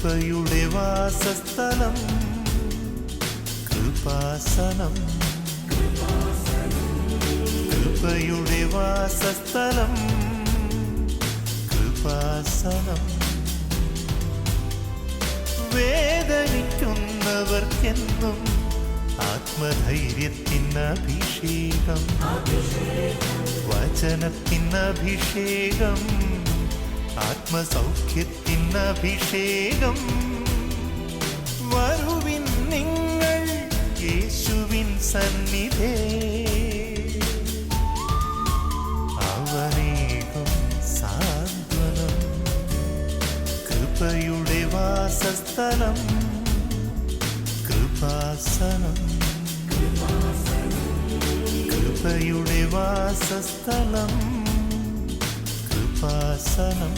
കൃപയുടെ വാസസ്ഥലം കൃപാസനം. കൃപയുടെ വാസസ്ഥലം കൃപാസനം. വേദനിക്കുന്നവർക്കെന്നും ആത്മധൈര്യത്തിനഭിഷേകം, വചനത്തിനഭിഷേകം, ആത്മസൗഖ്യത്തിനഭിഷേകം. വരുവിൻ നിങ്ങൾ യേശുവിൻ സന്നിധേ, അവനേകും സാന്ത്വനം. കൃപയുടെ വാസസ്ഥലം കൃപാസനം. കൃപയുടെ വാസസ്ഥലം കൃപാസനം.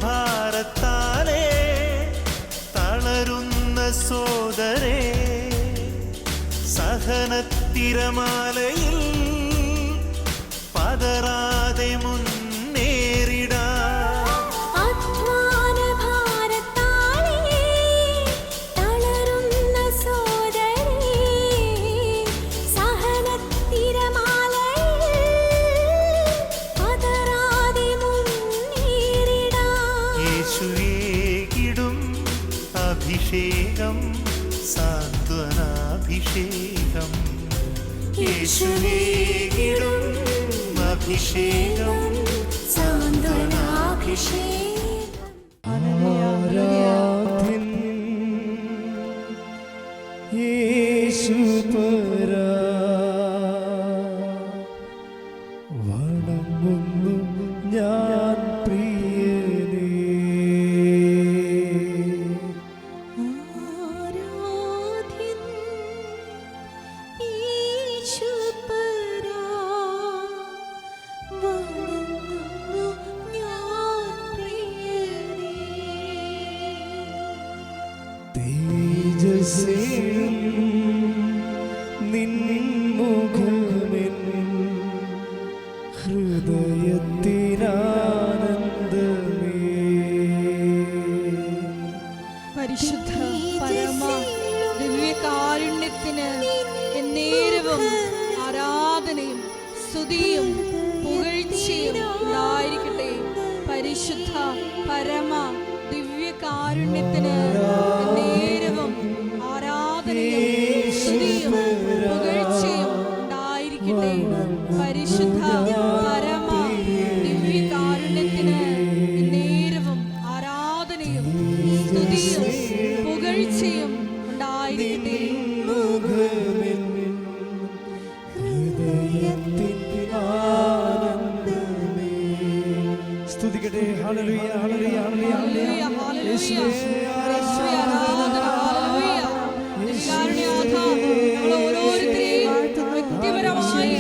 ഭാരത്താലേ തളരുന്ന സോദരേ, സഹനത്തിരമാലയിൽ പതറാതെ മുന്നേറിടാ. അഭിഷേകം സാന്ത്വനാഭിഷേകം. യേശുവേകിടും അഭിഷേകം സാന്ത്വനാഭിഷേകം. ആരാധ്യൻ യേശുപരാ, വണങ്ങുന്നു ഞാൻ പ്രിയനേ. തേജസ്സേയും നിൻ മുഖമെൻ ഹൃദയത്തിനാനന്ദമേ. പരിശുദ്ധ പരമ ദിവ്യകാരുണ്യത്തിന് എന്നേരവും ആരാധനയും സ്തുതിയും പുകഴ്ചയും ഉണ്ടായിരിക്കട്ടെ. പരിശുദ്ധ പരമ ദിവ്യകാരുണ്യത്തിന് എന്നേരവും ആരാധനയും സ്തുതിയും പുകഴ്ചയും ഉണ്ടായിരിക്കട്ടെ. പരിശുദ്ധ പരമ ദിവ്യകാരുണ്യത്തിന് എന്നേരവും ആരാധനയും സ്തുതിയും പുകഴ്ചയും ഉണ്ടായിരിക്കട്ടെ. സ്തുതിക്കട്ടെ. ഹല്ലേലൂയ ഹല്ലേലൂയ ഹല്ലേലൂയ ഹല്ലേലൂയ യേശുവേ ആരാധന. ഹല്ലേലൂയ. ദിവ്യകാരുണ്യനാഥാ, ഞങ്ങൾ ഓരോരുത്തരെയും വ്യക്തിപരമായി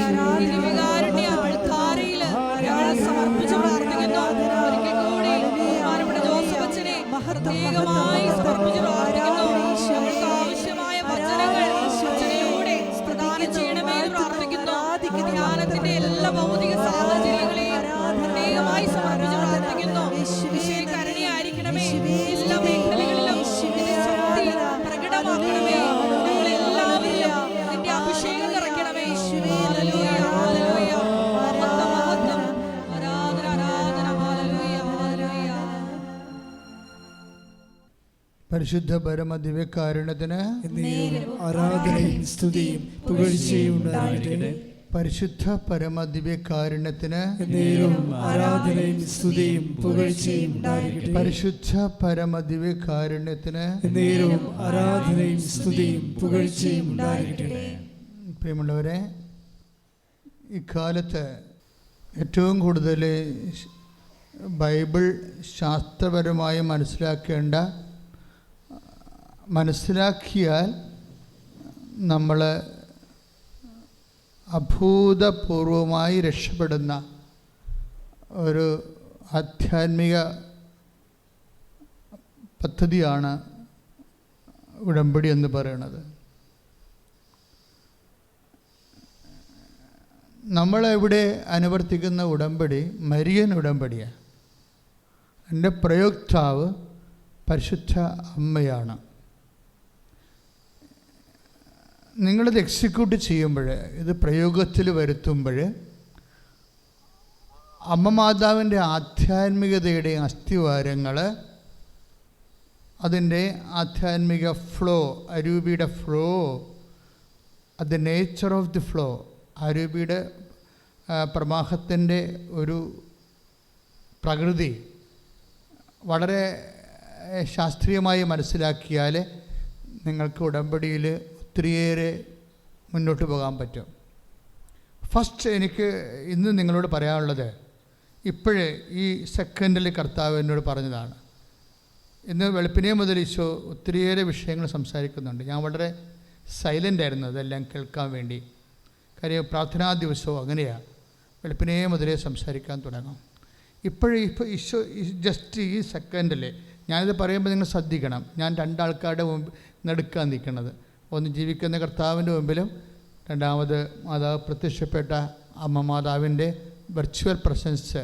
ദിവ്യകാരുണ്യ അൾത്താരയിൽ ഞങ്ങൾ സമർപ്പിച്ച് പ്രാർത്ഥിക്കുന്നു. ഒരിക്കൽ കൂടി ബഹുമാനപ്പെട്ട ജോസഫ് അച്ഛനെ പ്രത്യേകമായി സമർപ്പിച്ച് പ്രാർത്ഥിക്കുന്നു. ഞങ്ങൾക്ക് ആവശ്യമായ വചനങ്ങൾ അച്ഛനോടെ പ്രദാനം ചെയ്യണമേ എന്ന് പ്രാർത്ഥിക്കുന്നു. ധ്യാനത്തിന്റെ എല്ലാ ഭൗതിക സാഹചര്യങ്ങളെയും പ്രത്യേകമായി സമർപ്പിച്ച് പ്രാർത്ഥിക്കുന്നു. കരുണയായിരിക്കണമേ. എല്ലാ മേഖലകളിലും ശക്തി പ്രകടമാക്കണമേ. ഞങ്ങളെല്ലാവരിലും നിന്റെ അഭിഷേകം നിറയ്ക്കണമേ. Hallelujah hallelujah. മഹത്വം മഹത്വം. ആരാധന ആരാധന. Hallelujah hallelujah. പരിശുദ്ധ പരമ ദിവ്യകാരുണ്യത്തിന് ആരാധനയും സ്തുതിയും പുകഴ്ചയും ഉണ്ടായിരിക്കട്ടെ. പരിശുദ്ധ പരമ ദിവ്യകാരുണ്യത്തിന് ആരാധനയും സ്തുതിയും പുകഴ്ചയും ഉണ്ടായിരിക്കട്ടെ. പരിശുദ്ധ പരമ ദിവ്യകാരുണ്യത്തിന് ആരാധനയും സ്തുതിയും പുകഴ്ചയും ഉണ്ടായിരിക്കട്ടെ. പ്രിയമുള്ളവരെ, ഇക്കാലത്ത് ഏറ്റവും കൂടുതൽ ബൈബിൾ ശാസ്ത്രപരമായി മനസ്സിലാക്കിയാൽ നമ്മൾ അഭൂതപൂർവമായി രക്ഷപ്പെടുന്ന ഒരു ആധ്യാത്മിക പദ്ധതിയാണ് ഉടമ്പടി എന്ന് പറയുന്നത്. നമ്മളിവിടെ അനുവർത്തിക്കുന്ന ഉടമ്പടി മരിയൻ ഉടമ്പടിയാണ്. എൻ്റെ പ്രയോക്താവ് പരിശുദ്ധ അമ്മയാണ്. നിങ്ങളിത് എക്സിക്യൂട്ട് ചെയ്യുമ്പോൾ, ഇത് പ്രയോഗത്തിൽ വരുത്തുമ്പോൾ, അമ്മ മാതാവിൻ്റെ ആധ്യാത്മികതയുടെ അസ്ഥിവാരങ്ങൾ, അതിൻ്റെ ആധ്യാത്മിക ഫ്ലോ, അരൂപിയുടെ ഫ്ലോ, അത് നേച്ചർ ഓഫ് ദി ഫ്ലോ, അരൂപിയുടെ പ്രവാഹത്തിൻ്റെ ഒരു പ്രകൃതി വളരെ ശാസ്ത്രീയമായി മനസ്സിലാക്കിയാൽ നിങ്ങൾക്ക് ഉടമ്പടിയിൽ ഒത്തിരിയേറെ മുന്നോട്ട് പോകാൻ പറ്റും. ഫസ്റ്റ് എനിക്ക് ഇന്ന് നിങ്ങളോട് പറയാനുള്ളത്, ഇപ്പോഴേ ഈ സെക്കൻഡിൽ കർത്താവ് എന്നോട് പറഞ്ഞതാണ്. ഇന്ന് വെളുപ്പിനെ മുതൽ ഈശോ ഒത്തിരിയേറെ വിഷയങ്ങൾ സംസാരിക്കുന്നുണ്ട്. ഞാൻ വളരെ സൈലൻ്റ് ആയിരുന്നു അതെല്ലാം കേൾക്കാൻ വേണ്ടി. കാര്യം പ്രാർത്ഥനാ ദിവസവും അങ്ങനെയാണ്, വെളുപ്പിനെ മുതലേ സംസാരിക്കാൻ തുടങ്ങും. ഇപ്പോൾ ഈശോ ജസ്റ്റ് ഈ സെക്കൻഡിൽ ഞാനിത് പറയുമ്പോൾ നിങ്ങൾ ശ്രദ്ധിക്കണം. ഞാൻ രണ്ടാൾക്കാരുടെ നടുക്കാൻ നിൽക്കുന്നത്, ഒന്ന് ജീവിക്കുന്ന കർത്താവിൻ്റെ മുമ്പിലും രണ്ടാമത് മാതാവ് പ്രത്യക്ഷപ്പെട്ട അമ്മ മാതാവിൻ്റെ വെർച്വൽ പ്രസൻസ്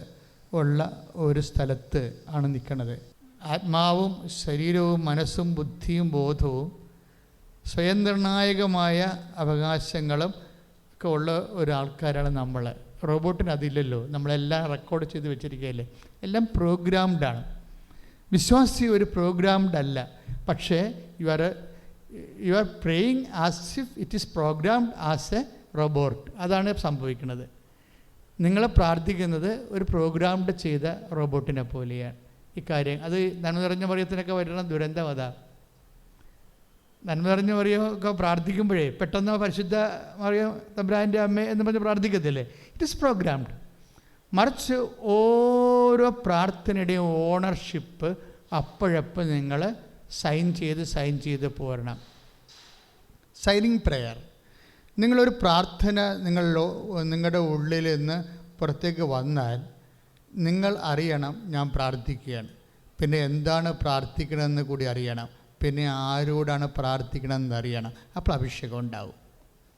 ഉള്ള ഒരു സ്ഥലത്ത് ആണ് നിൽക്കുന്നത്. ആത്മാവും ശരീരവും മനസ്സും ബുദ്ധിയും ബോധവും സ്വയം നിർണായകമായ അവകാശങ്ങളും ഒക്കെ ഉള്ള ഒരാൾക്കാരാണ് നമ്മൾ. റോബോട്ടിന് അതില്ലല്ലോ, നമ്മളെല്ലാം റെക്കോർഡ് ചെയ്ത് വെച്ചിരിക്കുകയല്ലേ, എല്ലാം പ്രോഗ്രാംഡാണ്. വിശ്വാസി ഒരു പ്രോഗ്രാംഡ് അല്ല, പക്ഷേ you are praying as if it is programmed as A robot. അതാണ് സംഭവിക്കുന്നത്. നിങ്ങൾ പ്രാർത്ഥിക്കുന്നത് ഒരു പ്രോഗ്രാംഡ് ചെയ്ത റോബോട്ടിനെ പോലെയാണ്. ഇക്കാര്യം അത് നന്മ നിറഞ്ഞ മറിയത്തിനൊക്കെ വരുന്ന ദുരന്തം അതാ. നന്മ നിറഞ്ഞ മറിയമൊക്കെ പ്രാർത്ഥിക്കുമ്പോഴേ പെട്ടെന്ന് പരിശുദ്ധ മറിയം തമ്പുരാൻ്റെ അമ്മ എന്ന് പറഞ്ഞ് പ്രാർത്ഥിക്കത്തില്ലേ, ഇറ്റ് ഈസ് പ്രോഗ്രാംഡ്. മറിച്ച് ഓരോ പ്രാർത്ഥനയുടെയും ഓണർഷിപ്പ് അപ്പോഴപ്പോൾ നിങ്ങൾ സൈൻ ചെയ്ത് പോരണം. Signing prayer. നിങ്ങളൊരു പ്രാർത്ഥന നിങ്ങളുടെ ഉള്ളിൽ നിന്ന് പുറത്തേക്ക് വന്നാൽ നിങ്ങൾ അറിയണം ഞാൻ പ്രാർത്ഥിക്കുകയാണ്. പിന്നെ എന്താണ് പ്രാർത്ഥിക്കണമെന്ന് കൂടി അറിയണം. പിന്നെ ആരോടാണ് പ്രാർത്ഥിക്കണമെന്ന് അറിയണം. അപ്പോൾ അഭിഷേകം ഉണ്ടാവും.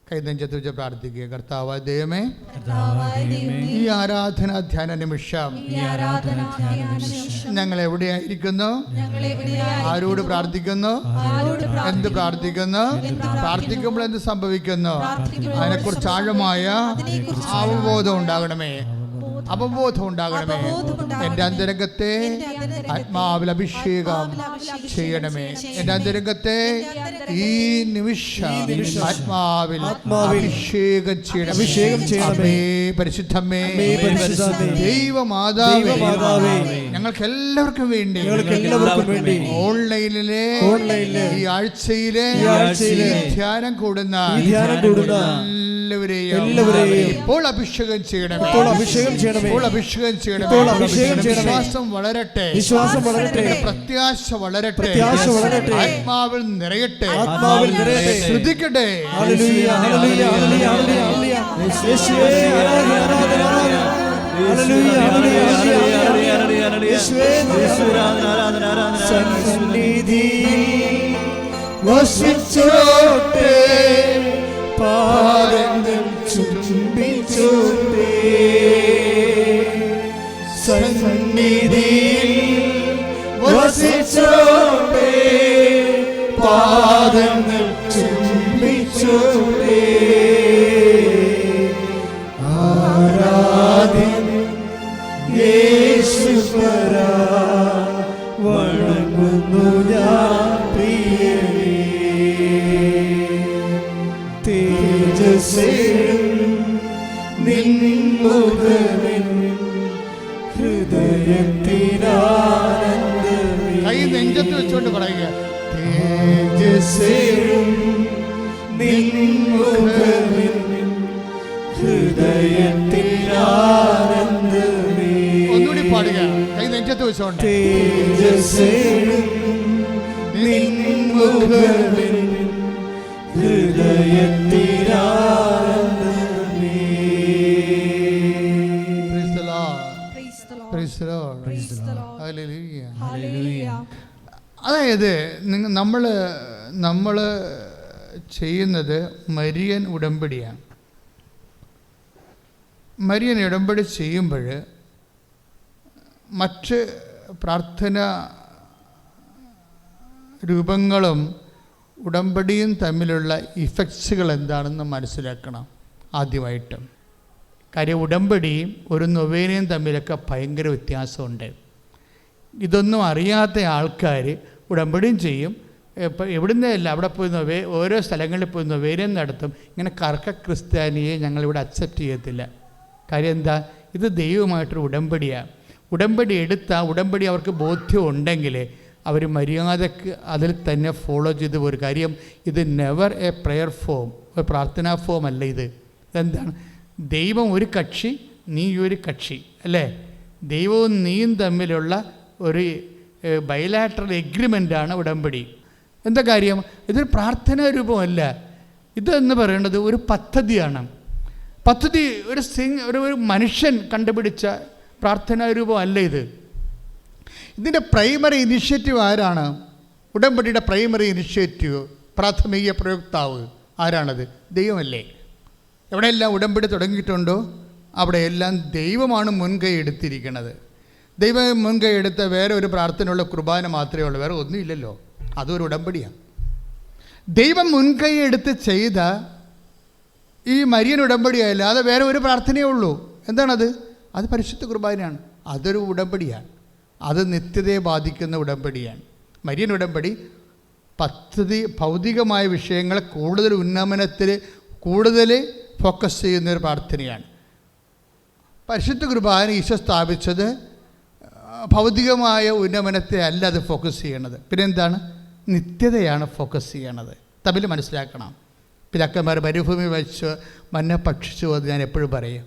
കൈനെഞ്ചത്ത് വെച്ച് പ്രാർത്ഥിക്കുക. കർത്താവായ ദൈവമേ, ഈ ആരാധന ധ്യാന നിമിഷം ഞങ്ങൾ എവിടെയായിരിക്കുന്നു, ആരോട് പ്രാർത്ഥിക്കുന്നു, എന്ത് പ്രാർത്ഥിക്കുന്നു, പ്രാർത്ഥിക്കുമ്പോൾ എന്ത് സംഭവിക്കുന്നു, അതിനെക്കുറിച്ച് ആഴമായ അവബോധം ഉണ്ടാകണമേ. എൻ്റെ അന്തരംഗത്തെ ആത്മാവിൽ അഭിഷേകം ചെയ്യണമേ. എൻ്റെ അന്തരംഗത്തെ ഈ നിമിഷം ആത്മാവിൽ അഭിഷേകം ചെയ്യണമേ. പരിശുദ്ധമേ, ദൈവമാതാവേ, ഞങ്ങൾക്ക് എല്ലാവർക്കും വേണ്ടി ഓൺലൈനിലെ ഈ ആഴ്ചയിലെ ധ്യാനം കൂടുന്ന എല്ലാവരെയും ഇപ്പോൾ അഭിഷേകം ചെയ്യണം. വിശ്വാസം വളരട്ടെ, പ്രത്യാശ വളരട്ടെ, ആത്മാവിൽ നിറയട്ടെ, ശ്രദ്ധിക്കട്ടെ. വസിച്ചോട്ടെ പാദങ്ങൾ ചുംബിച്ചോട്ടെ, സന്നിധിയിൽ വസിച്ചോട്ടെ പാദങ്ങൾ ചുംബിച്ചോട്ടെ. ആരാധന യേശുപരാ, വണങ്ങുന്നു ഞാൻ പ്രിയനേ. തേജസ്സേഴും നിൻമുഖമിൻ ഹൃദയത്തിനാനന്ദമേ. കൈ നെഞ്ചത്ത് വെച്ചുകൊണ്ട് പറയുക. തേജസ്സേഴും നിൻമുഖമിൻ ഹൃദയത്തിനാനന്ദമേ. തേജസ്സോടെ അതായത് നമ്മൾ ചെയ്യുന്നത് മരിയൻ ഉടമ്പടിയാണ്. മരിയൻ ഉടമ്പടി ചെയ്യുമ്പോൾ മറ്റ് പ്രാർത്ഥന രൂപങ്ങളും ഉടമ്പടിയും തമ്മിലുള്ള ഇഫക്ട്സുകൾ എന്താണെന്ന് മനസ്സിലാക്കണം ആദ്യമായിട്ടും. കാര്യം ഉടമ്പടിയും ഒരു നൊവേനയും തമ്മിലൊക്കെ ഭയങ്കര വ്യത്യാസമുണ്ട്. ഇതൊന്നും അറിയാത്ത ആൾക്കാർ ഉടമ്പടിയും ചെയ്യും, ഇപ്പോൾ എവിടുന്നല്ല അവിടെ പോയി ഓരോ സ്ഥലങ്ങളിൽ പോയി നൊവേനയും നടത്തും. ഇങ്ങനെ കറക്ക ക്രിസ്ത്യാനിയെ ഞങ്ങളിവിടെ അക്സെപ്റ്റ് ചെയ്യത്തില്ല. കാര്യം എന്താ? ഇത് ദൈവമായിട്ടൊരു ഉടമ്പടിയാണ്. ഉടമ്പടി എടുത്താൽ ഉടമ്പടി അവർക്ക് ബോധ്യം ഉണ്ടെങ്കിൽ അവർ മര്യാദക്ക് അതിൽ തന്നെ ഫോളോ ചെയ്ത് പോരും. കാര്യം ഇത് നെവർ എ പ്രെയർ ഫോം, ഒരു പ്രാർത്ഥനാ ഫോം അല്ല ഇത്. ഇതെന്താണ്? ദൈവം ഒരു കക്ഷി, നീ ഒരു കക്ഷി അല്ലേ? ദൈവവും നീയും തമ്മിലുള്ള ഒരു ബൈലാറ്ററൽ എഗ്രിമെൻ്റാണ് ഉടമ്പടി. എന്താ കാര്യം? ഇതൊരു പ്രാർത്ഥനാ രൂപമല്ല. ഇതെന്ന് പറയുന്നത് ഒരു പദ്ധതിയാണ്. പദ്ധതി ഒരു മനുഷ്യൻ കണ്ടുപിടിച്ച പ്രാർത്ഥനാ രൂപമല്ല ഇത്. ഇതിൻ്റെ പ്രൈമറി ഇനിഷ്യേറ്റീവ് ആരാണ്? ഉടമ്പടിയുടെ പ്രൈമറി ഇനിഷ്യേറ്റീവ്, പ്രാഥമിക പ്രയോക്താവ് ആരാണത്? ദൈവമല്ലേ? എവിടെയെല്ലാം ഉടമ്പടി തുടങ്ങിയിട്ടുണ്ടോ അവിടെയെല്ലാം ദൈവമാണ് മുൻകൈ എടുത്തിരിക്കുന്നത്. ദൈവം മുൻകൈ എടുത്ത വേറെ ഒരു പ്രാർത്ഥനയുള്ള കുർബാന മാത്രമേ ഉള്ളൂ, വേറെ ഒന്നുമില്ലല്ലോ. അതൊരു ഉടമ്പടിയാണ്. ദൈവം മുൻകൈ എടുത്ത് ചെയ്ത ഈ മരിയൻ ഉടമ്പടിയല്ല, അത് വേറെ ഒരു പ്രാർത്ഥനയേ ഉള്ളൂ. എന്താണത്? അത് പരിശുദ്ധ കുർബാനയാണ്. അതൊരു ഉടമ്പടിയാണ്. അത് നിത്യതയെ ബാധിക്കുന്ന ഉടമ്പടിയാണ്. മരിയൻ ഉടമ്പടി ഭൗതികമായ വിഷയങ്ങളെ കൂടുതൽ ഉന്നമനത്തിൽ കൂടുതൽ ഫോക്കസ് ചെയ്യുന്നൊരു പ്രാർത്ഥനയാണ്. പരിശുദ്ധ കുർബാന ഈശോ സ്ഥാപിച്ചത് ഭൗതികമായ ഉന്നമനത്തെ അല്ല അത് ഫോക്കസ് ചെയ്യണത്. പിന്നെന്താണ്? നിത്യതയാണ് ഫോക്കസ് ചെയ്യണത്. തമ്മിൽ മനസ്സിലാക്കണം. പിതാക്കന്മാർ മരുഭൂമി വെച്ച് മന്ന ഭക്ഷിച്ചു എന്ന് ഞാൻ എപ്പോഴും പറയും.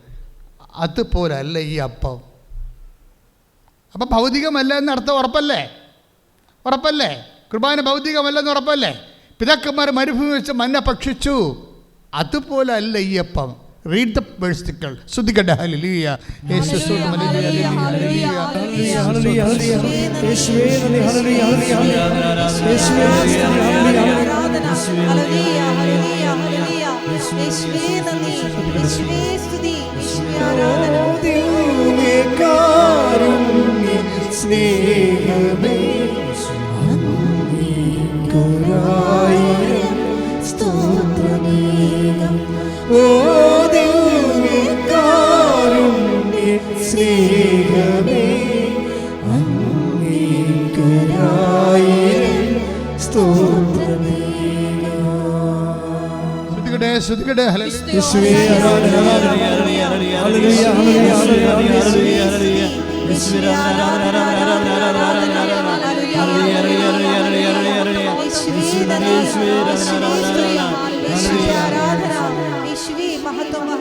അതുപോലല്ല ഈ അപ്പം. അപ്പം ഭൗതികമല്ല എന്നർത്ഥം ഉറപ്പല്ലേ? ഉറപ്പല്ലേ? കുർബാന ഭൗതികമല്ലെന്ന് ഉറപ്പല്ലേ? പിതാക്കന്മാർ മരുഭൂമി വെച്ച് മന്ന ഭക്ഷിച്ചു, അതുപോലെ അല്ല ഈ അപ്പം. Read the vertical. Sudhikada hallelujah. Jesus hallelujah. Hallelujah. Hallelujah.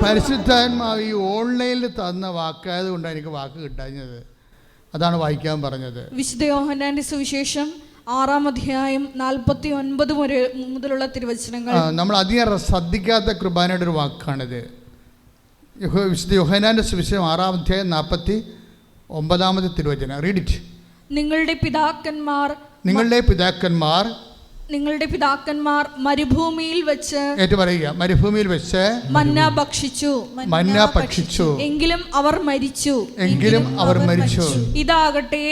പരിശുദ്ധാത്മാവ് ഈ ഓൺലൈനിൽ തന്ന വാക്കായത് കൊണ്ടാണ് എനിക്ക് വാക്ക് കിട്ടാഞ്ഞത്. അതാണ് വായിക്കാൻ പറഞ്ഞത്. വിശുദ്ധ യോഹന്നാന്റെ സുവിശേഷം 6-ാം അധ്യായം 49 മുതലുള്ള തിരുവചനങ്ങൾ. നമ്മൾ അധികം ശ്രദ്ധിക്കാത്ത കുർബാനയുടെ ഒരു വാക്കാണിത്. വിശുദ്ധ യോഹന്നാന്റെ സുവിശേഷം 6-ാം അധ്യായം 49-ാമത്തെ തിരുവചനം. Read it. നിങ്ങളുടെ പിതാക്കന്മാർ മരുഭൂമിയിൽ വെച്ച് മന്ന ഭക്ഷിച്ചു, എങ്കിലും അവർ മരിച്ചു. ഇതാകട്ടെ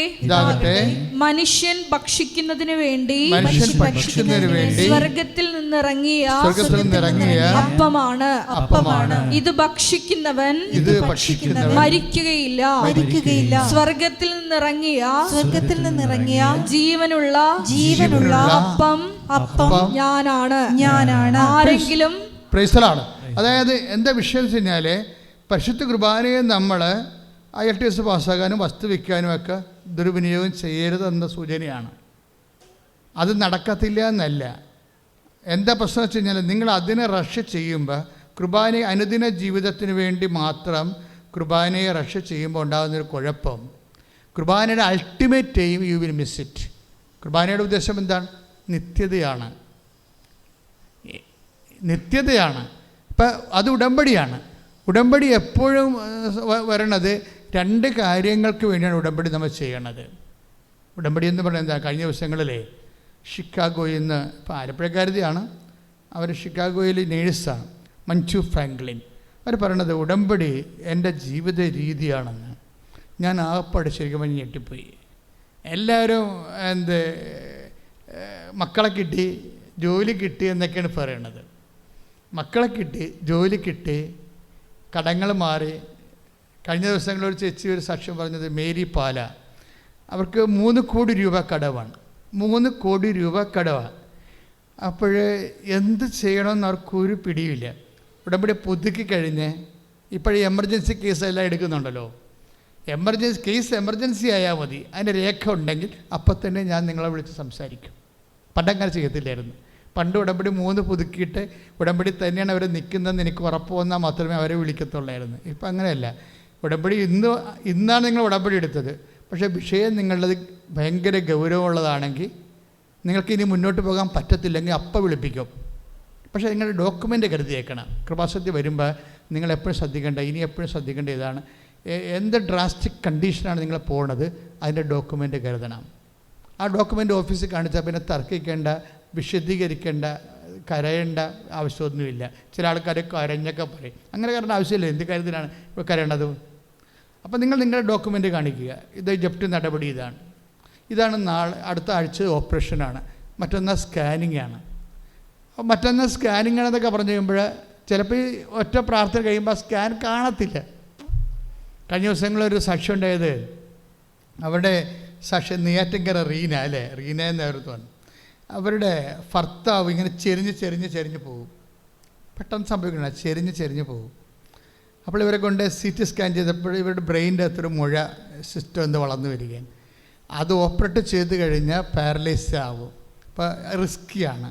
മനുഷ്യൻ ഭക്ഷിക്കുന്നതിനു വേണ്ടി സ്വർഗത്തിൽ നിന്നിറങ്ങിയ അപ്പമാണ്. ഇത് ഭക്ഷിക്കുന്നവൻ മരിക്കുകയില്ല. സ്വർഗത്തിൽ നിന്നിറങ്ങിയ ജീവനുള്ള അപ്പം ഞാനാണ്. ആരെങ്കിലും അതായത് എന്താ വിഷയം വെച്ച് കഴിഞ്ഞാൽ പരിശുദ്ധ കുർബാനയെ നമ്മൾ IELTS പാസ്സാക്കാനും വസ്തു വയ്ക്കാനും ഒക്കെ ദുർവിനിയോഗം ചെയ്യരുതെന്ന സൂചനയാണ്. അത് നടക്കത്തില്ല എന്നല്ല. എന്താ പ്രശ്നം വെച്ച് കഴിഞ്ഞാൽ നിങ്ങൾ അതിനെ റഷ് ചെയ്യുമ്പോൾ കുർബാനയെ അനുദിന ജീവിതത്തിന് വേണ്ടി മാത്രം കുർബാനയെ റഷ് ചെയ്യുമ്പോൾ ഉണ്ടാകുന്നൊരു കുഴപ്പം, കുർബാനയുടെ ultimate aim you will miss it. കുർബാനയുടെ ഉദ്ദേശം എന്താണ്? നിത്യതയാണ്. ഇപ്പം അത് ഉടമ്പടിയാണ്. ഉടമ്പടി എപ്പോഴും വരണത് 2 കാര്യങ്ങൾക്ക് വേണ്ടിയാണ് ഉടമ്പടി നമ്മൾ ചെയ്യണത്. ഉടമ്പടി എന്ന് പറയുന്നത് എന്താ? കഴിഞ്ഞ ദിവസങ്ങളിലെ ഷിക്കാഗോയിൽ നിന്ന്, ഇപ്പോൾ ആലപ്പുഴക്കാരതിയാണ്, അവർ ഷിക്കാഗോയിൽ നേഴ്സാണ്, മഞ്ജു ഫ്രാങ്ക്ലിൻ. അവർ പറയണത് ഉടമ്പടി എൻ്റെ ജീവിത രീതിയാണെന്ന്. ഞാൻ ആകപ്പാട് ശരിക്കും ഞെട്ടിപ്പോയി. എല്ലാവരും മക്കളെ കിട്ടി, ജോലി കിട്ടി എന്നൊക്കെയാണ് പറയണത്. മക്കളെ കിട്ടി, ജോലി കിട്ടി, കടങ്ങൾ മാറി. കഴിഞ്ഞ ദിവസങ്ങളൊരു ചേച്ചി ഒരു സാക്ഷ്യം പറഞ്ഞത്, മേരി പാല, അവർക്ക് 3 കോടി രൂപ കടവാണ്. 3 കോടി രൂപ കടവാണ്. അപ്പോൾ എന്ത് ചെയ്യണമെന്ന് അവർക്കൊരു പിടിയില്ല. ഉടമ്പടി പുതുക്കി കഴിഞ്ഞ് ഇപ്പോഴേ എമർജൻസി കേസെല്ലാം എടുക്കുന്നുണ്ടല്ലോ. എമർജൻസി ആയാൽ മതി, അതിൻ്റെ രേഖ ഉണ്ടെങ്കിൽ അപ്പം തന്നെ ഞാൻ നിങ്ങളെ വിളിച്ച് സംസാരിക്കും. പണ്ടങ്ങനെ ചെയ്യത്തില്ലായിരുന്നു. പണ്ട് ഉടമ്പടി 3 പുതുക്കിയിട്ട് ഉടമ്പടി തന്നെയാണ് അവർ നിൽക്കുന്നതെന്ന് എനിക്ക് ഉറപ്പ് വന്നാൽ മാത്രമേ അവരെ വിളിക്കത്തുള്ളായിരുന്നു. ഇപ്പം അങ്ങനെയല്ല. ഉടമ്പടി ഇന്നാണ് നിങ്ങൾ ഉടമ്പടി എടുത്തത്, പക്ഷേ വിഷയം നിങ്ങളുടേത് ഭയങ്കര ഗൗരവമുള്ളതാണെങ്കിൽ നിങ്ങൾക്ക് ഇനി മുന്നോട്ട് പോകാൻ പറ്റത്തില്ലെങ്കിൽ അപ്പം വിളിപ്പിക്കും. പക്ഷേ നിങ്ങളുടെ ഡോക്യുമെൻ്റ് കരുതിയേക്കണം. കൃപാസനത്തിൽ വരുമ്പോൾ നിങ്ങൾ എപ്പോഴും ശ്രദ്ധിക്കേണ്ട ഇതാണ്, എന്ത് ഡ്രാസ്റ്റിക് കണ്ടീഷനാണ് നിങ്ങൾ പോകുന്നത്, അതിൻ്റെ ഡോക്യുമെൻ്റ് കരുതണം. ആ ഡോക്യുമെൻ്റ് ഓഫീസിൽ കാണിച്ചാൽ പിന്നെ തർക്കിക്കേണ്ട, വിശദീകരിക്കേണ്ട, കരയേണ്ട ആവശ്യമൊന്നുമില്ല. ചില ആൾക്കാർ കരഞ്ഞൊക്കെ പറയും. അങ്ങനെ കരേണ്ട ആവശ്യമില്ല. എന്ത് കാര്യത്തിലാണ് ഇപ്പോൾ കരയേണ്ടത്? അപ്പോൾ നിങ്ങൾ നിങ്ങളുടെ ഡോക്യുമെൻ്റ് കാണിക്കുക. ഇത് ജപ്തി നടപടി ഇതാണ് അടുത്ത ആഴ്ച ഓപ്പറേഷനാണ്, മറ്റൊന്ന് സ്കാനിങ് ആണ്. മറ്റൊന്ന് സ്കാനിങ് ആണെന്നൊക്കെ പറഞ്ഞു കഴിയുമ്പോൾ ചിലപ്പോൾ ഈ ഒറ്റ പ്രാർത്ഥന കഴിയുമ്പോൾ സ്കാൻ കാണത്തില്ല. കഴിഞ്ഞ ദിവസങ്ങളൊരു സാക്ഷ്യം ഉണ്ടായത്, അവിടെ സാക്ഷ്യം നെയ്യാറ്റിൻകര റീന എന്നായിരുന്നു. അവരുടെ ഭർത്താവ് ഇങ്ങനെ ചെരിഞ്ഞ് പോകും. പെട്ടെന്ന് സംഭവിക്കണം, ചെരിഞ്ഞ് പോകും. അപ്പോൾ ഇവരെ കൊണ്ട് CT സ്കാൻ ചെയ്തപ്പോൾ ഇവരുടെ ബ്രെയിൻ്റെ അകത്തൊരു മുഴ സിസ്റ്റം വളർന്നു വരികയാണ്. അത് ഓപ്പറേറ്റ് ചെയ്ത് കഴിഞ്ഞാൽ പാരലൈസ് ആവും. അപ്പോൾ റിസ്ക്കിയാണ്.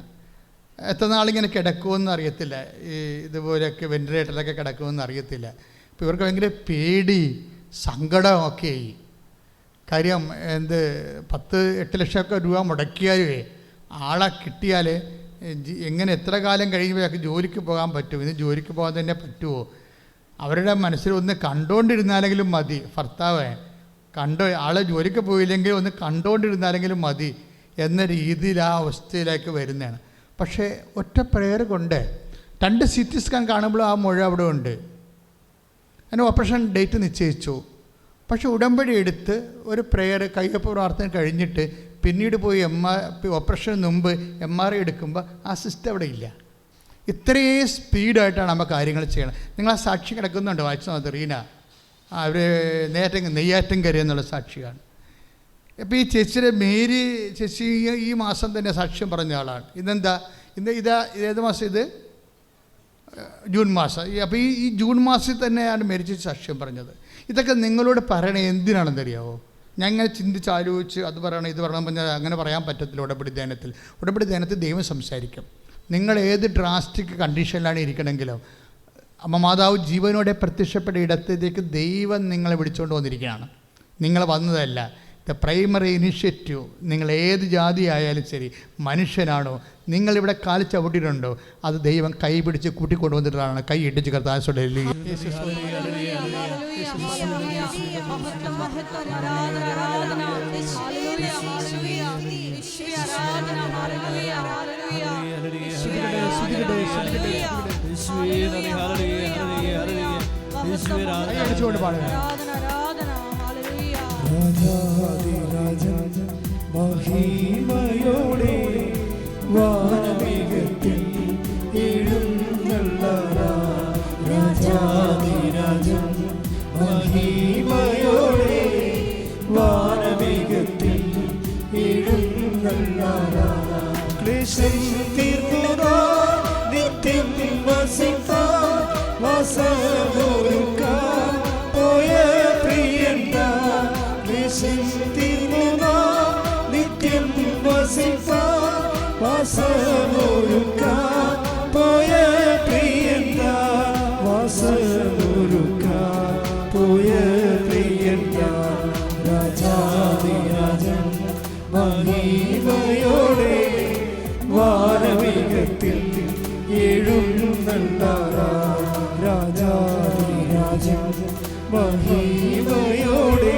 എത്ര നാളിങ്ങനെ കിടക്കുമെന്ന് അറിയത്തില്ല. ഈ ഇതുപോലെയൊക്കെ വെൻറ്റിലേറ്ററിലൊക്കെ കിടക്കുമെന്ന് അറിയത്തില്ല. അപ്പോൾ ഇവർക്ക് ഭയങ്കര പേടി, സങ്കടമൊക്കെ ആയി. കാര്യം 10-8 ലക്ഷമൊക്കെ രൂപ മുടക്കിയാലേ ആളെ കിട്ടിയാൽ എങ്ങനെ എത്ര കാലം കഴിയുമ്പോഴൊക്കെ ജോലിക്ക് പോകാൻ പറ്റും? ഇന്ന് ജോലിക്ക് പോകാൻ തന്നെ പറ്റുമോ? അവരുടെ മനസ്സിൽ ഒന്ന് കണ്ടുകൊണ്ടിരുന്നാലെങ്കിലും മതി. ഭർത്താവ് ആളെ ജോലിക്ക് പോയില്ലെങ്കിൽ ഒന്ന് കണ്ടുകൊണ്ടിരുന്നാലെങ്കിലും മതി എന്ന രീതിയിൽ ആ അവസ്ഥയിലേക്ക് വരുന്നതാണ്. പക്ഷേ ഒറ്റ പ്രേയർ കൊണ്ട് 2 CT സ്കാൻ കാണുമ്പോൾ ആ മുഴ അവിടെ ഉണ്ട്. അതിന് ഓപ്പറേഷൻ ഡേറ്റ് നിശ്ചയിച്ചു. പക്ഷേ ഉടമ്പടി എടുത്ത് ഒരു പ്രേയർ കയ്യൊപ്പ് പ്രാർത്ഥന കഴിഞ്ഞിട്ട് പിന്നീട് പോയി ഓപ്പറേഷന് മുമ്പ് MRI എടുക്കുമ്പോൾ ആ സിസ്റ്റം അവിടെ ഇല്ല. ഇത്രയും സ്പീഡായിട്ടാണ് നമ്മൾ കാര്യങ്ങൾ ചെയ്യണം. നിങ്ങൾ ആ സാക്ഷി കിടക്കുന്നുണ്ട്, വായിച്ചു നോക്ക്. റീന, അവർ നെയ്യാറ്റിൻകര എന്നുള്ള സാക്ഷിയാണ്. അപ്പോൾ ഈ ചേച്ചിയുടെ മേരി ചേച്ചി ഈ മാസം തന്നെ സാക്ഷ്യം പറഞ്ഞ ആളാണ്. ഏത് മാസം? ഇത് ജൂൺ മാസം. അപ്പോൾ ഈ ജൂൺ മാസത്തിൽ തന്നെയാണ് മേരി സാക്ഷ്യം പറഞ്ഞത്. ഇതൊക്കെ നിങ്ങളോട് പറയണേ എന്തിനാണെന്നറിയാവോ? ഞാൻ ഇങ്ങനെ ചിന്തിച്ച് ആലോചിച്ച് അത് പറയണം ഇത് പറയണം പറഞ്ഞാൽ അങ്ങനെ പറയാൻ പറ്റത്തില്ല. ഉടമ്പടി ധ്യാനത്തിൽ ദൈവം സംസാരിക്കും. നിങ്ങൾ ഏത് ഡ്രാസ്റ്റിക് കണ്ടീഷനിലാണ് ഇരിക്കണമെങ്കിലോ മാതാവ് ജീവനോടെ പ്രത്യക്ഷപ്പെട്ട ഇടത്തേക്ക് ദൈവം നിങ്ങളെ വിളിച്ചുകൊണ്ട് വന്നിരിക്കുകയാണ്. നിങ്ങൾ വന്നതല്ല. ദ പ്രൈമറി ഇനിഷ്യേറ്റീവ്, നിങ്ങൾ ഏത് ജാതി ആയാലും ശരി, മനുഷ്യനാണോ, നിങ്ങളിവിടെ കാല് ചവിട്ടിയിട്ടുണ്ടോ, അത് ദൈവം കൈ പിടിച്ച് കൂട്ടിക്കൊണ്ടുവന്നിട്ടാണ്. കൈ ഇടിച്ച് കർത്താൻ മഹിമയോടെ വാനമേഘത്തിൽ എഴുന്നള്ളാ രാജാധിരാജൻ. മഹിമയോടെ വാനമേഘത്തിൽ എഴുന്നള്ളാ ക്ലേശം തീർക്കുക നിത്യം വസിക്കാൻ വാസമൊരുക്കാൻ പോയ പ്രിയന്ത. ക്ലേശം തീർക്കുക നിത്യം വസിക്കാൻ വാസമൊരുക്കാൻ പോയ പ്രിയന്ത. വാസമൊരുക്കാൻ പോയ പ്രിയന്ത രാജാ രാജാധിരാജൻ മഹിമയോടെ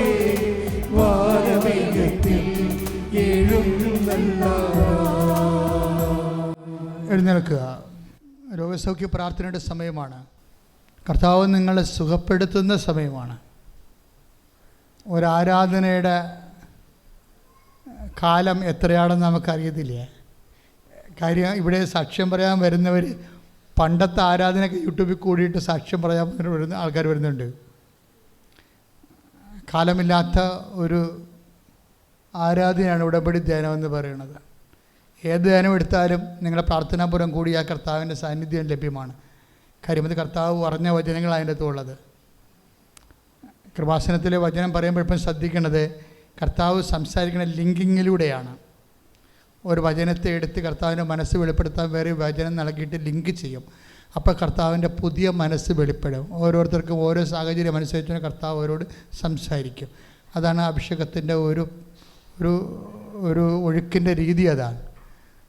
വാനമേഘത്തിൽ എഴുന്നേൽക്കുക. രോഗസൗഖ്യ പ്രാർത്ഥനയുടെ സമയമാണ്. കർത്താവ് നിങ്ങളെ സുഖപ്പെടുത്തുന്ന സമയമാണ്. ഒരാരാധനയുടെ കാലം എത്രയാണെന്ന് നമുക്കറിയത്തില്ലേ. കാര്യം ഇവിടെ സാക്ഷ്യം പറയാൻ വരുന്നവർ പണ്ടത്തെ ആരാധനയൊക്കെ യൂട്യൂബിൽ കൂടിയിട്ട് സാക്ഷ്യം പറയാൻ വരുന്ന ആൾക്കാർ വരുന്നുണ്ട്. കാലമില്ലാത്ത ഒരു ആരാധനയാണ് ഉടമ്പടി ധ്യാനം എന്ന് പറയുന്നത്. ഏത് ധ്യാനം എടുത്താലും നിങ്ങളുടെ പ്രാർത്ഥനാപുരം കൂടി ആ കർത്താവിൻ്റെ സാന്നിധ്യം ലഭ്യമാണ്. കാര്യം അത് കർത്താവ് പറഞ്ഞ വചനങ്ങൾ അതിൻ്റെ അകത്തുള്ളത്. കൃപാസനത്തിലെ വചനം പറയുമ്പോഴപ്പം ശ്രദ്ധിക്കേണ്ടത് കർത്താവ് സംസാരിക്കുന്ന ലിങ്കിങ്ങിലൂടെയാണ്. ഒരു വചനത്തെ എടുത്ത് കർത്താവിൻ്റെ മനസ്സ് വെളിപ്പെടുത്താൻ വേറെ വചനം നൽകിയിട്ട് ലിങ്ക് ചെയ്യും. അപ്പോൾ കർത്താവിൻ്റെ പുതിയ മനസ്സ് വെളിപ്പെടും. ഓരോരുത്തർക്കും ഓരോ സാഹചര്യം അനുസരിച്ച് കർത്താവ് അവരോട് സംസാരിക്കും. അതാണ് അഭിഷേകത്തിൻ്റെ ഒരു ഒരു ഒരു ഒഴുക്കിൻ്റെ രീതി. അതാണ്.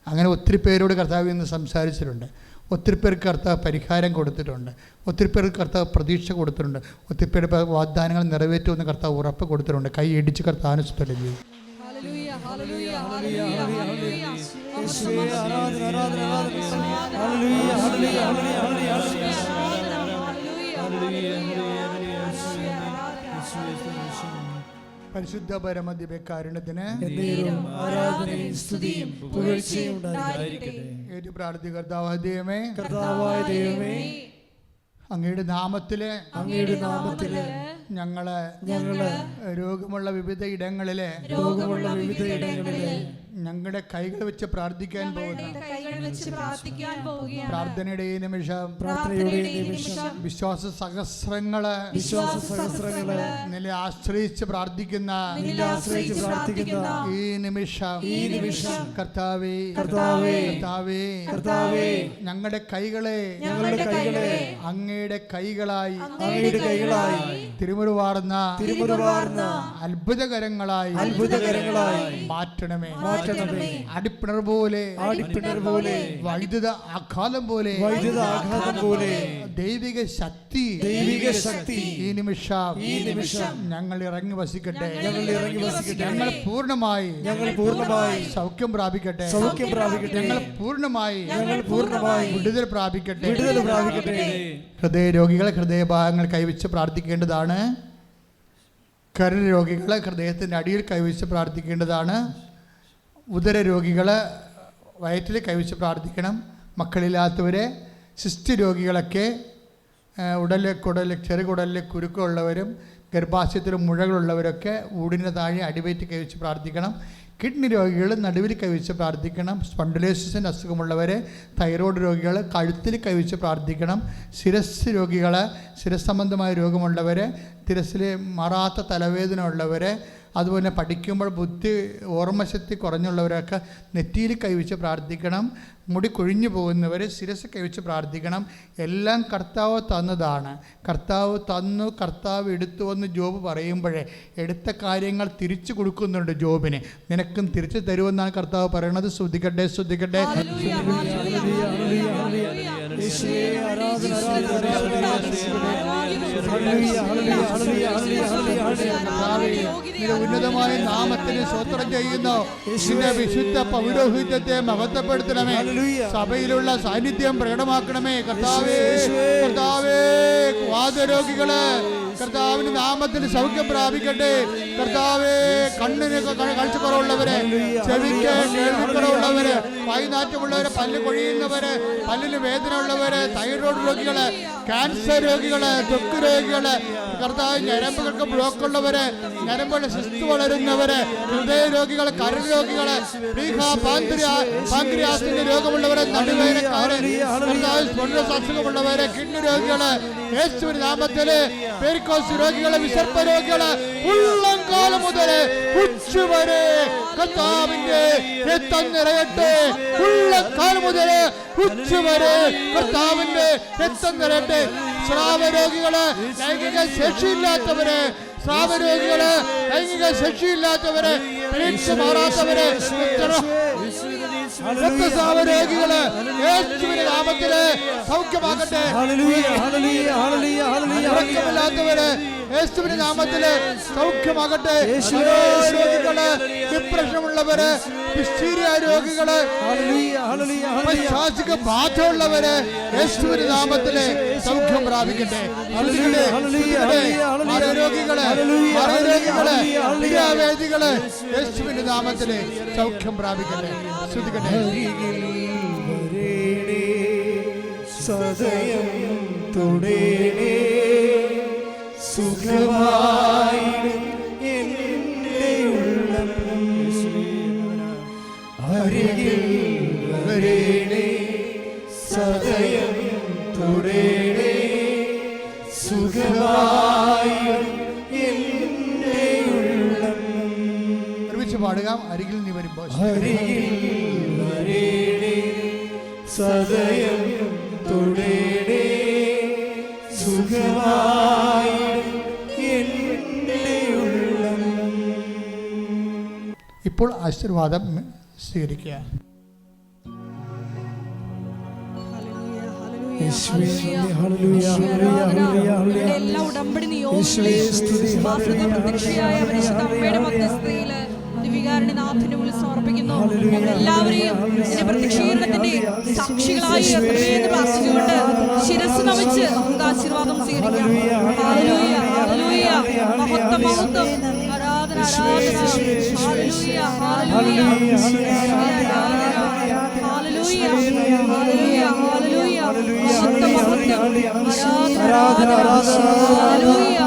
അങ്ങനെ ഒത്തിരി പേരോട് കർത്താവ് ഇന്ന് സംസാരിച്ചിട്ടുണ്ട്. ഒത്തിരി പേർക്ക് കർത്താവ് പരിഹാരം കൊടുത്തിട്ടുണ്ട്. ഒത്തിരി പേർക്ക് കർത്താവ് പ്രതീക്ഷ കൊടുത്തിട്ടുണ്ട്. ഒത്തിരി പേര് വാഗ്ദാനങ്ങൾ നിറവേറ്റുമെന്ന് കർത്താവ് ഉറപ്പ് കൊടുത്തിട്ടുണ്ട്. കൈ ഇടിച്ച് കർത്താവിന് സ്തുതി ചെയ്യും. പരിശുദ്ധ പരമദിവ്യകാരുണ്യത്തിന് ഏറ്റു പ്രാർത്ഥി. കർത്താവായ ദൈവമേ, അങ്ങയുടെ നാമത്തില് ഞങ്ങള് രോഗമുള്ള വിവിധ ഇടങ്ങളിലെ ഞങ്ങളുടെ കൈകൾ വെച്ച് പ്രാർത്ഥിക്കാൻ പോകുന്ന പ്രാർത്ഥനയുടെ ഈ നിമിഷം വിശ്വാസ സഹസ്രങ്ങള് നില ആശ്രയിച്ച് പ്രാർത്ഥിക്കുന്ന ഈ നിമിഷം കർത്താവേ ഞങ്ങളുടെ കൈകളെ അങ്ങയുടെ കൈകളായി തിരുമുറുവാർന്ന അത്ഭുതകരങ്ങളായി മാറ്റണമേ. അടിപ്പിണർ പോലെ വൈദ്യുത ആഘാതം പോലെ ദൈവിക ശക്തി ഈ നിമിഷം ഞങ്ങൾ ഇറങ്ങി വസിക്കട്ടെ. ഞങ്ങൾ പൂർണ്ണമായി സൗഖ്യം പ്രാപിക്കട്ടെ. ഞങ്ങൾ പൂർണ്ണമായി വിടുതൽ പ്രാപിക്കട്ടെ. ഹൃദയ രോഗികളെ ഹൃദയഭാഗങ്ങൾ കൈവച്ച് പ്രാർത്ഥിക്കേണ്ടതാണ്. കരൾ രോഗികളെ ഹൃദയത്തിൻ്റെ അടിയിൽ കൈവച്ച് പ്രാർത്ഥിക്കേണ്ടതാണ്. ഉദര രോഗികൾ വയറ്റിൽ കൈവച്ച് പ്രാർത്ഥിക്കണം. മക്കളില്ലാത്തവരെ, സിസ്റ്റ് രോഗികളൊക്കെ ചെറുകുടലിൽ കുരുക്കമുള്ളവരും ഗർഭാശയത്തിൽ മുഴകളുള്ളവരൊക്കെ ഊടിന് താഴെ അടിവയറ്റ് കൈവച്ച് പ്രാർത്ഥിക്കണം. കിഡ്നി രോഗികൾ നടുവിൽ കൈവച്ച് പ്രാർത്ഥിക്കണം. സ്പോണ്ടിലോസിസിൻ്റെ അസുഖമുള്ളവർ, തൈറോയ്ഡ് രോഗികൾ കഴുത്തിൽ കൈവച്ച് പ്രാർത്ഥിക്കണം. ശിരസ് രോഗികൾ, ശിരസ് സംബന്ധമായ രോഗമുള്ളവർ, ശിരസിൽ മാറാത്ത തലവേദന ഉള്ളവർ, അതുപോലെ പഠിക്കുമ്പോൾ ഓർമ്മശക്തി കുറഞ്ഞുള്ളവരൊക്കെ നെറ്റിയിൽ കൈവച്ച് പ്രാർത്ഥിക്കണം. മുടി കൊഴിഞ്ഞു പോകുന്നവർ ശിരസ് കൈവച്ച് പ്രാർത്ഥിക്കണം. എല്ലാം കർത്താവ് തന്നതാണ്. കർത്താവ് തന്നു, കർത്താവ് എടുത്തു എന്ന് ജോബ് പറയുമ്പോഴേ എടുത്ത കാര്യങ്ങൾ തിരിച്ചു കൊടുക്കുന്നുണ്ട് ജോബിന്. നിനക്കും തിരിച്ചു തരുമെന്നാണ് കർത്താവ് പറയുന്നത്. ശ്രദ്ധിക്കട്ടെ. ഉന്നതമായ നാമത്തിന് സ്തോത്രം ചെയ്യുന്നു. വിശുദ്ധ പൗരോഹിത്യത്തെ മഹത്വപ്പെടുത്തണമേ. സഭയിലുള്ള സാന്നിധ്യം പ്രകടമാക്കണമേ. കർത്താവേ വാതരോഗികള് കർത്താവിന്റെ നാമത്തിൽ സൗഖ്യം പ്രാപിക്കട്ടെ. കർത്താവേ കണ്ണിന് കാഴ്ചക്കുറവുള്ളവര്, ചെവിക്ക് കേൾവിക്കുറവുള്ളവര്, വായുനാറ്റമുള്ളവര്, പല്ല് കൊഴിയുന്നവര്, പല്ലിന് വേദന ഉള്ളവര്, തൈറോയ്ഡ് രോഗികള്, ക്യാൻസർ രോഗികള്, ത്വക്ക് രോഗികള്, കർത്താവ് ഞരമ്പുകൾക്ക് ബ്ലോക്കുള്ളവര്, ഞരമ്പുകളുടെ സിസ്റ്റ് വളരുന്നവര്, ഹൃദയ രോഗികള്, കരൾ രോഗികള്, പാങ്ക്രിയാസിന്റെ രോഗമുള്ളവര്, നടുവേദനക്കാര്, അസുഖമുള്ളവര്, കിഡ്നി രോഗികള്, യേശുവിന്റെ നാമത്തില് പെരിക്കോസ് രോഗികള്, വിസർപ്പ രോഗികള്, ഉള്ളംകാലം മുതല് ഉച്ചവരെ കർത്താവിന്റെ രക്തം നിറയട്ടെ. ഉള്ളക്കാലം മുതല് ഉച്ചവരെ കർത്താവിന്റെ രക്തം നിറയട്ടെ. സ്രാവരോഗികള്, ലൈംഗിക ശേഷിയില്ലാത്തവര്, സ്രാവരോഗികള്, ലൈംഗിക ശേഷിയില്ലാത്തവര്, പരീക്ഷ മാറാത്തവര്, രക്തസ്രാവരോഗികള് യേശുവിന്റെ നാമത്തില് സൗഖ്യമാകട്ടെ. ഉറക്കമില്ലാത്തവര് യേശുവിന്റെ നാമത്തില് സൗഖ്യമാകട്ടെ. രോഗികള്, ഡിപ്രഷനുള്ളവര്, പിസ്റ്റീരിയ രോഗികള്, പൈശാചിക ബാധയുള്ളവര് യേശുവിന്റെ നാമത്തില് സൗഖ്യം പ്രാപിക്കട്ടെ. രോഗികള്, ക്രിയാവേദികള് യേശുവിന്റെ നാമത്തില് സൗഖ്യം പ്രാപിക്കട്ടെ. ശ്രദ്ധിക്കട്ടെ. സദയം തുടേണേ സുഖമായി എൻ്റെ ഉള്ളം അരികിൽ വരേണേ സദയം തുടേണേ സുഖമായി എൻ്റെ ഉള്ളം. ഒരുമിച്ച് പാടുക. അരികിൽ നീ വരുമ്പോൾ അരികിൽ വരേണേ സദയം തുടേണേ സുഖമായി എൻ്റെ ഉള്ളം. ഇപ്പോൾ ആശീർവാദം സ്വീകരിക്കുക. എല്ലാ ഉടമ്പടി നിയോഗങ്ങളെയും പ്രതീക്ഷയായ പരിശുദ്ധ അമ്മയുടെ മധ്യസ്ഥതയില് ദിവികാരുണ്യനാഥന്റെ മുന്നിൽ സമർപ്പിക്കുന്നു. എല്ലാവരെയും ഇതിന്റെ പ്രത്യക്ഷീകരണത്തിന്റെ സാക്ഷികളായി എത്രയെന്ന് പ്രാർത്ഥിച്ചുകൊണ്ട് ശിരസ് നമിച്ച് നമുക്ക് ആശീർവാദം സ്വീകരിക്കാം. ഹല്ലേലൂയ, ഹല്ലേലൂയ, മഹത്വം, മഹത്വം, ആരാധന, ആരാധന, hallelujah, hallelujah, hallelujah, hallelujah, hallelujah, മഹത്വം, മഹത്വം, ആരാധന, ആരാധന, ഹല്ലേലൂയ,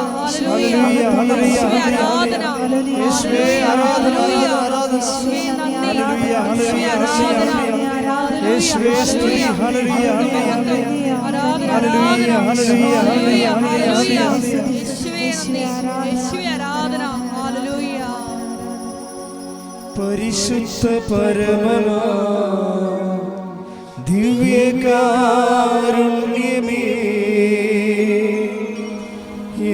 ഹല്ലേലൂയ, യേശുവേ ആരാധന, യേശുവേ ആരാധന, യേശുവേ നന്ദി, യേശുവേ ആരാധന, യേശുവേ സ്തുതി, ഹല്ലേലൂയ, ആരാധന, ആരാധന, ഹല്ലേലൂയ, ഹല്ലേലൂയ, യേശുവേ നന്ദി, യേശുവേ ആരാധന, ഹല്ലേലൂയ. പരിശുദ്ധ പരമമാ ദിവ്യകാരുണ്യമേ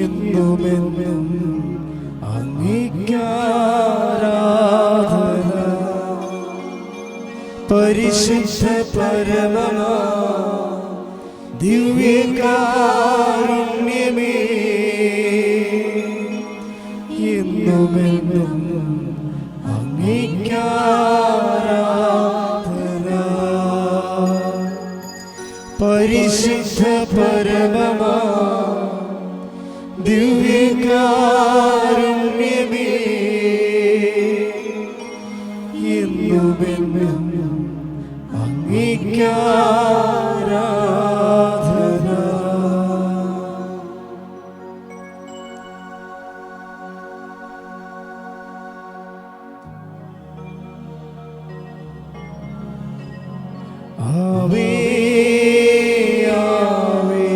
എന്നുമെന്നും അങ്ങേയ്ക്കാരാധന. പരിശുദ്ധ പരമമാ ദിവ്യകാരുണ്യമേ എന്നുമെന്നും അങ്ങേയ്ക്കാരാധന. പരിശുദ്ധ പരമമാ ദിവ്യകാരുണ്യമേ എന്നുമെന്നും അങ്ങേയ്ക്കാരാധന. ആവേ ആവേ